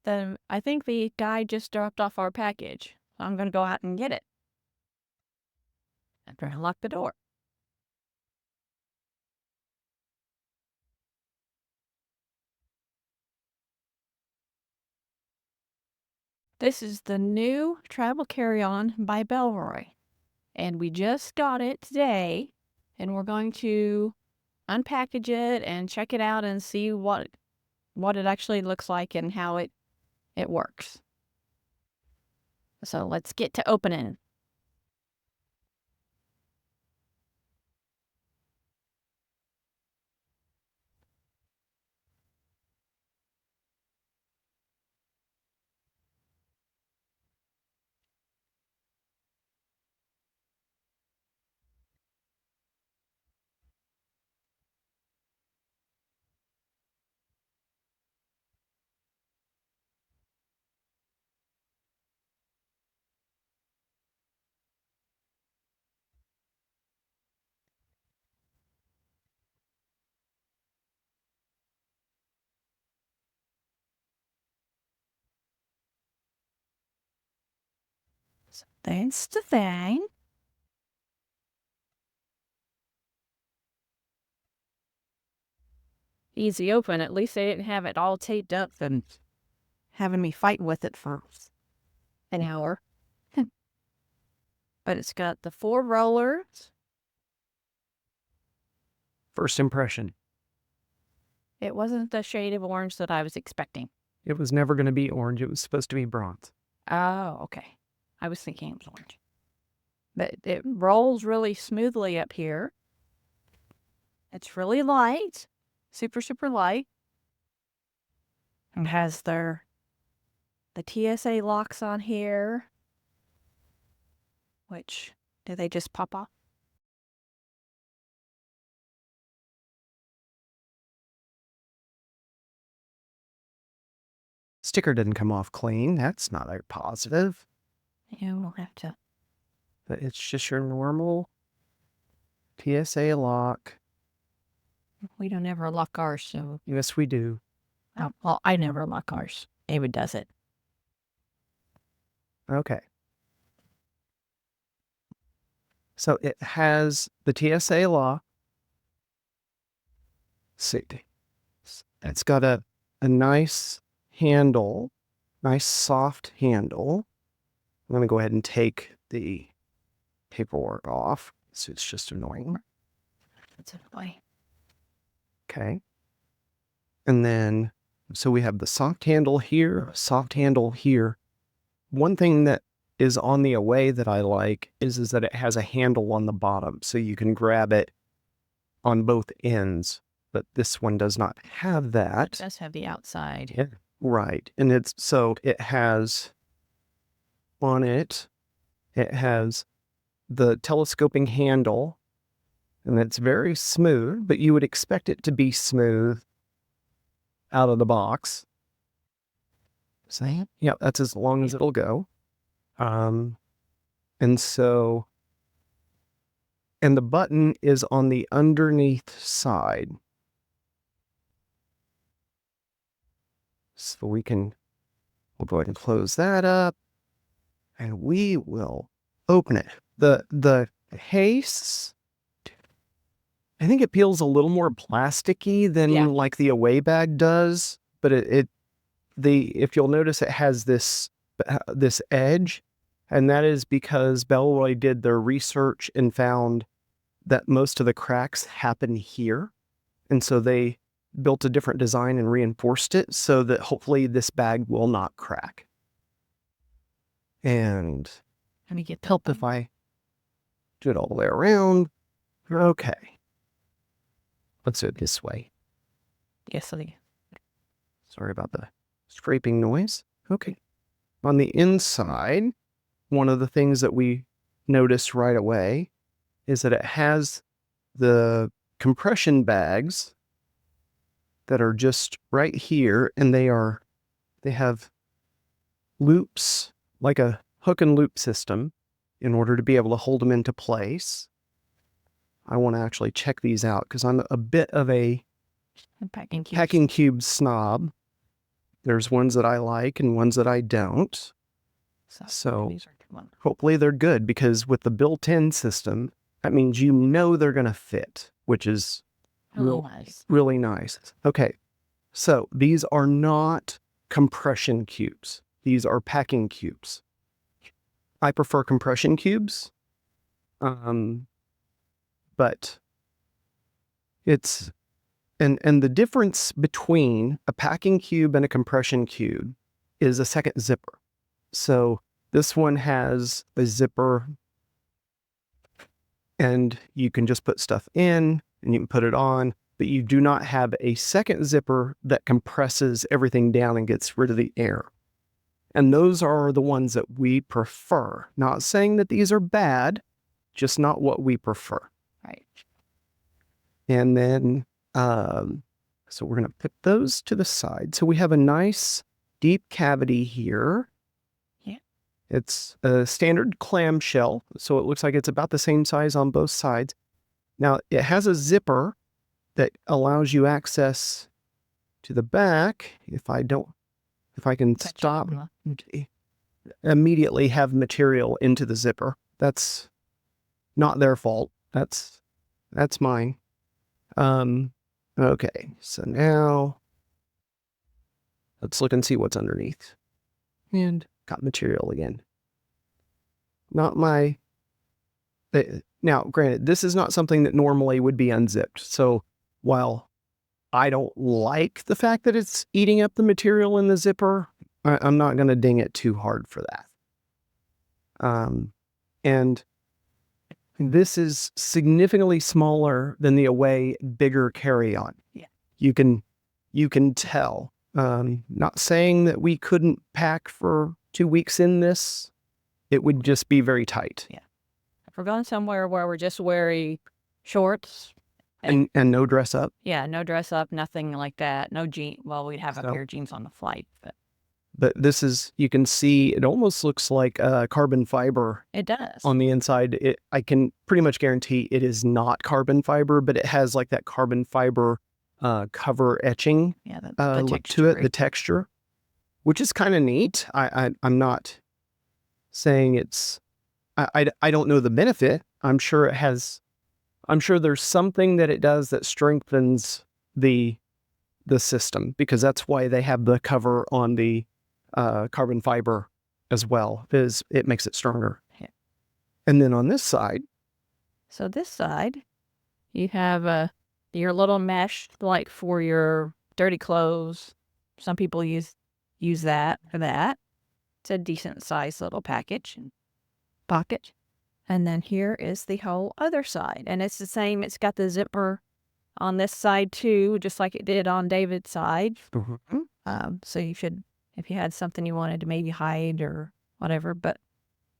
Then I think the guy just dropped off our package. So I'm going to go out and get it. After I lock the door. This is the new travel carry-on by Bellroy. And we just got it today. And we're going to unpackage it and check it out and see what it actually looks like and how it works. So let's get to opening. So that's the thing. Easy open. At least they didn't have it all taped up and having me fight with it for an hour. But it's got the 4 rollers. First impression. It wasn't the shade of orange that I was expecting. It was never going to be orange. It was supposed to be bronze. Oh, okay. I was thinking it was orange. But it rolls really smoothly up here. It's really light. Super, super light. It has the TSA locks on here. Which, do they just pop off? Sticker didn't come off clean. That's not a positive. Yeah, we'll have to. But it's just your normal TSA lock. We don't ever lock ours, so. Yes, we do. Oh, well, I never lock ours. David does it. Okay. So it has the TSA lock. See, it's got a nice handle, nice soft handle. I'm going to go ahead and take the paperwork off. So it's just annoying. That's annoying. Okay. And then, so we have the soft handle here, soft handle here. One thing that is on the Away that I like is that it has a handle on the bottom, so you can grab it on both ends. But this one does not have that. It does have the outside. Yeah, right. And it has on it, it has the telescoping handle, and it's very smooth, but you would expect it to be smooth out of the box. Same? Yeah, that's as long as it'll go. And the button is on the underneath side. So we'll go ahead and close that up, and we will open it. The case, I think it feels a little more plasticky than like the Away bag does, but if you'll notice, it has this edge, and that is because Bellroy did their research and found that most of the cracks happen here, and so they built a different design and reinforced it so that hopefully this bag will not crack. And let me get help if I do it all the way around. Okay. Let's do it this way. Yes, I Sorry about the scraping noise. Okay. On the inside, one of the things that we noticed right away is that it has the compression bags that are just right here, and they have loops, like a hook and loop system, in order to be able to hold them into place. I want to actually check these out because I'm a bit of a packing cube snob. There's ones that I like and ones that I don't. So these are good ones. Hopefully they're good, because with the built-in system, that means they're going to fit, which is really nice. Okay, so these are not compression cubes. These are packing cubes. I prefer compression cubes, but it's and the difference between a packing cube and a compression cube is a second zipper. So this one has a zipper, and you can just put stuff in and you can put it on, but you do not have a second zipper that compresses everything down and gets rid of the air. And those are the ones that we prefer. Not saying that these are bad, just not what we prefer. Right. And then, so we're going to put those to the side. So we have a nice deep cavity here. Yeah. It's a standard clamshell, so it looks like it's about the same size on both sides. Now, it has a zipper that allows you access to the back. If I can stop, immediately have material into the zipper. That's not their fault. That's mine. Okay, so now let's look and see what's underneath. And got material again. Not my... Now, granted, this is not something that normally would be unzipped. So while I don't like the fact that it's eating up the material in the zipper, I'm not going to ding it too hard for that. And this is significantly smaller than the Away bigger carry-on. Yeah. You can tell. Not saying that we couldn't pack for 2 weeks in this. It would just be very tight. Yeah. If we're going somewhere where we're just wearing shorts and no dress up. Yeah, no dress up, nothing like that. No jean. Well, we'd have a pair of jeans on the flight, but this is, you can see, it almost looks like carbon fiber. It does. On the inside. I can pretty much guarantee it is not carbon fiber, but it has like that carbon fiber cover etching look to it, the texture, which is kind of neat. I'm not saying it's, I don't know the benefit. I'm sure there's something that it does that strengthens the system, because that's why they have the cover on the carbon fiber as well, is it makes it stronger. Yeah. And then on this side. So this side, you have your little mesh, like for your dirty clothes. Some people use that for that. It's a decent sized little package and pocket. And then here is the whole other side. And it's the same. It's got the zipper on this side too, just like it did on David's side. Mm-hmm. So you should, if you had something you wanted to maybe hide or whatever, but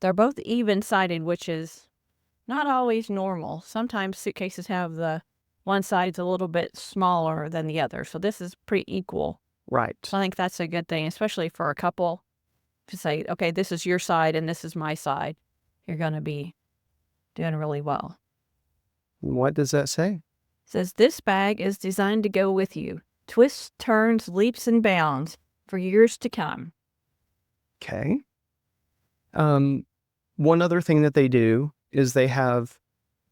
they're both even-sided, which is not always normal. Sometimes suitcases have the one side's a little bit smaller than the other. So this is pretty equal. Right. So I think that's a good thing, especially for a couple, to say, okay, this is your side and this is my side. You're going to be doing really well. What does that say? It says, this bag is designed to go with you. Twists, turns, leaps, and bounds for years to come. Okay. One other thing that they do is they have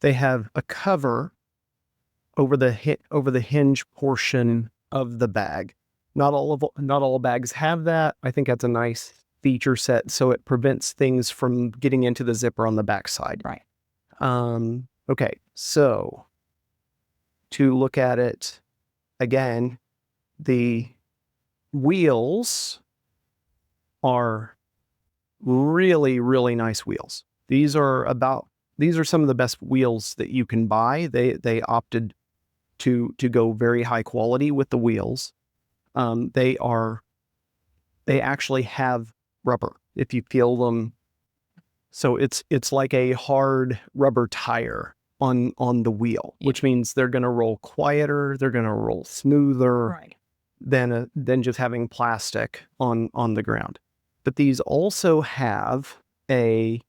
a cover over the hinge portion of the bag. Not all bags have that. I think that's a nice feature set, so it prevents things from getting into the zipper on the back side. Right. Okay, so to look at it again, the wheels are really, really nice wheels. These are some of the best wheels that you can buy. They opted to go very high quality with the wheels. They actually have rubber if you feel them. So it's like a hard rubber tire on the wheel, which means they're going to roll quieter, they're going to roll smoother than just having plastic on the ground. But these also have it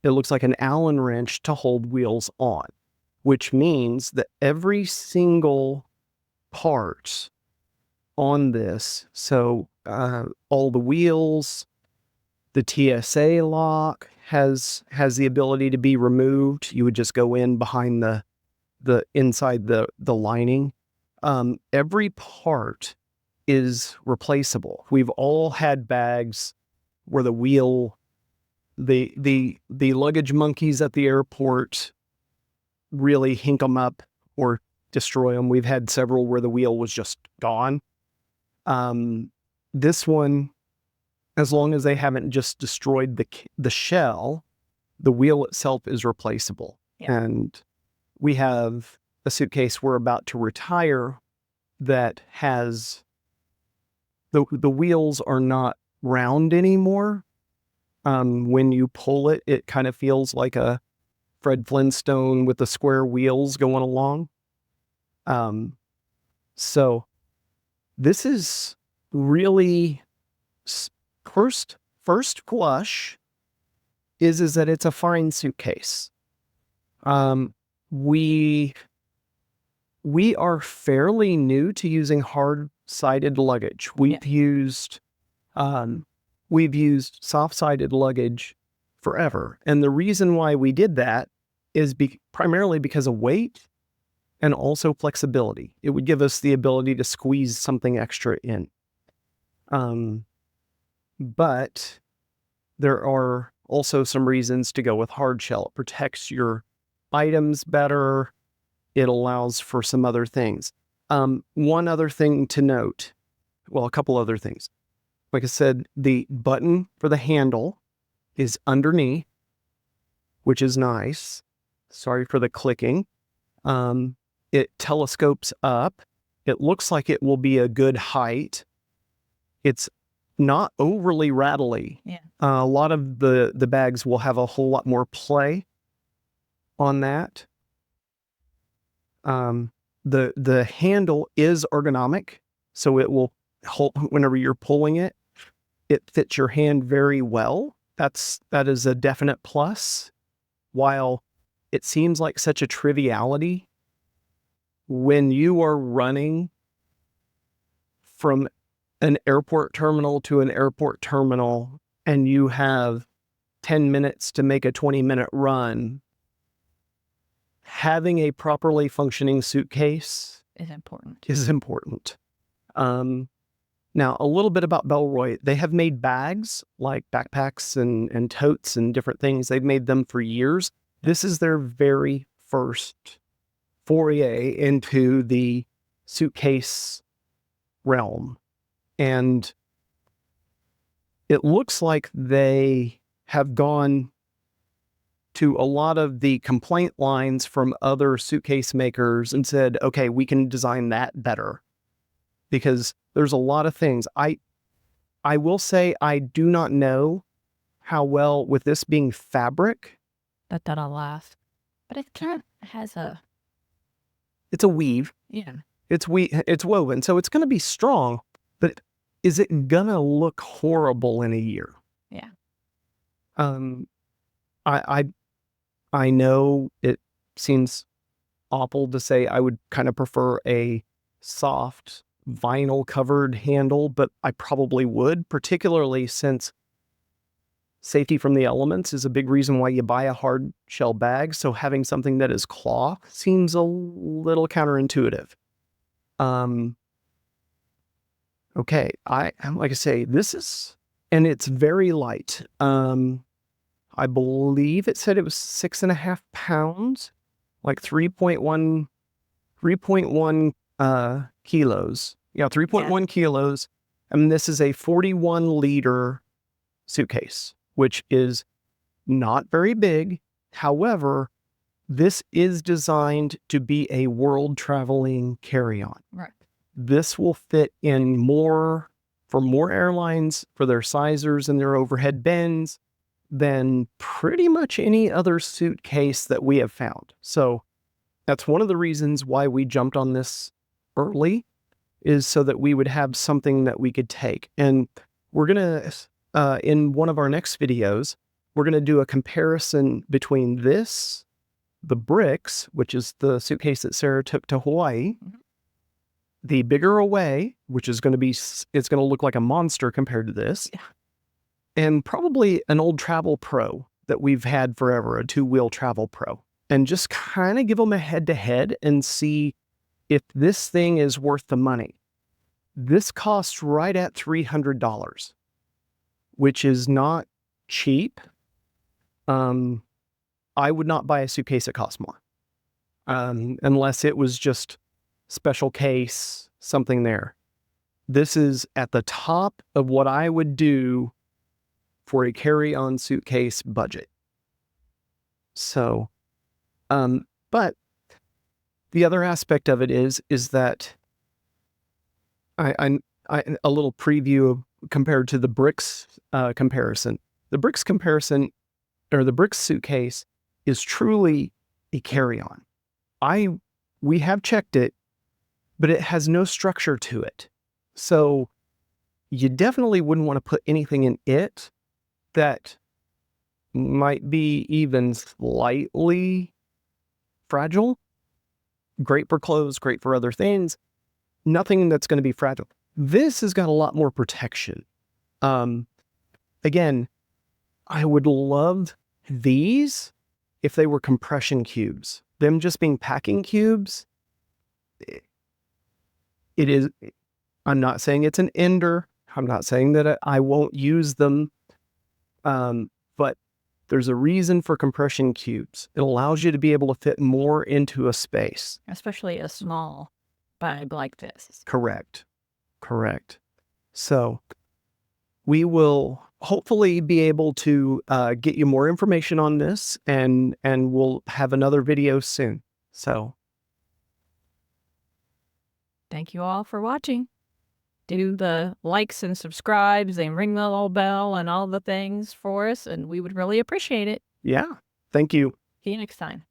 looks like an Allen wrench to hold wheels on, which means that every single parts on this. So all the wheels, the TSA lock has the ability to be removed. You would just go in behind the inside the lining. Every part is replaceable. We've all had bags where the wheel, the luggage monkeys at the airport really hink them up or destroy them. We've had several where the wheel was just gone. This one, as long as they haven't just destroyed the shell, the wheel itself is replaceable. Yeah. And we have a suitcase we're about to retire that has the wheels are not round anymore. When you pull it, it kind of feels like a Fred Flintstone with the square wheels going along. So this is really first blush is that it's a fine suitcase. We are fairly new to using hard-sided luggage. We've used soft-sided luggage forever. And the reason why we did that is primarily because of weight and also flexibility. It would give us the ability to squeeze something extra in. But there are also some reasons to go with hard shell. It protects your items better. It allows for some other things. One other thing to note, well, a couple other things. Like I said, the button for the handle is underneath, which is nice. Sorry for the clicking. It telescopes up. It looks like it will be a good height. It's not overly rattly. Yeah. A lot of the bags will have a whole lot more play on that. The handle is ergonomic, so it will hold whenever you're pulling it. It fits your hand very well. That is a definite plus. While it seems like such a triviality, when you are running from an airport terminal to an airport terminal and you have 10 minutes to make a 20-minute run, having a properly functioning suitcase Is important. is important. Now, a little bit about Bellroy. They have made bags like backpacks and totes and different things. They've made them for years. This is their very first foray into the suitcase realm. And it looks like they have gone to a lot of the complaint lines from other suitcase makers and said, okay, we can design that better. Because there's a lot of things. I will say I do not know how well, with this being fabric, That'll last. But it kind of has a... it's a weave. Yeah. It's woven, so it's going to be strong, but is it going to look horrible in a year? Yeah. I know it seems awful to say I would kind of prefer a soft vinyl covered handle, but I probably would, particularly since safety from the elements is a big reason why you buy a hard shell bag. So having something that is cloth seems a little counterintuitive. Okay, like I say, this is, and it's very light. I believe it said it was 6.5 pounds, like 3.1 kilos. Yeah, 3.1 kilos. And this is a 41 liter suitcase, which is not very big. However, this is designed to be a world traveling carry-on. Right. This will fit in more for more airlines for their sizers and their overhead bins than pretty much any other suitcase that we have found. So that's one of the reasons why we jumped on this early, is so that we would have something that we could take. And we're going to, in one of our next videos, we're going to do a comparison between this, the Bricks, which is the suitcase that Sarah took to Hawaii, the bigger away, which is going to be, it's going to look like a monster compared to this. Yeah. And probably an old Travel Pro that we've had forever, a 2-wheel Travel Pro. And just kind of give them a head-to-head and see if this thing is worth the money. This costs right at $300, which is not cheap. I would not buy a suitcase that costs more, unless it was just special case, something there. This is at the top of what I would do for a carry-on suitcase budget. So, but the other aspect of it is that I a little preview compared to the Bricks comparison. The Bricks comparison, or the Bricks suitcase, is truly a carry-on. We have checked it, but it has no structure to it. So you definitely wouldn't want to put anything in it that might be even slightly fragile. Great for clothes, great for other things. Nothing that's going to be fragile. This has got a lot more protection. Again, I would love these if they were compression cubes. Them just being packing cubes, it is, I'm not saying it's an ender. I'm not saying that I won't use them. But there's a reason for compression cubes. It allows you to be able to fit more into a space. Especially a small bag like this. Correct. So we will hopefully be able to get you more information on this, and we'll have another video soon. So thank you all for watching. Do the likes and subscribes and ring the little bell and all the things for us, and we would really appreciate it. yeah, thank you. See you next time.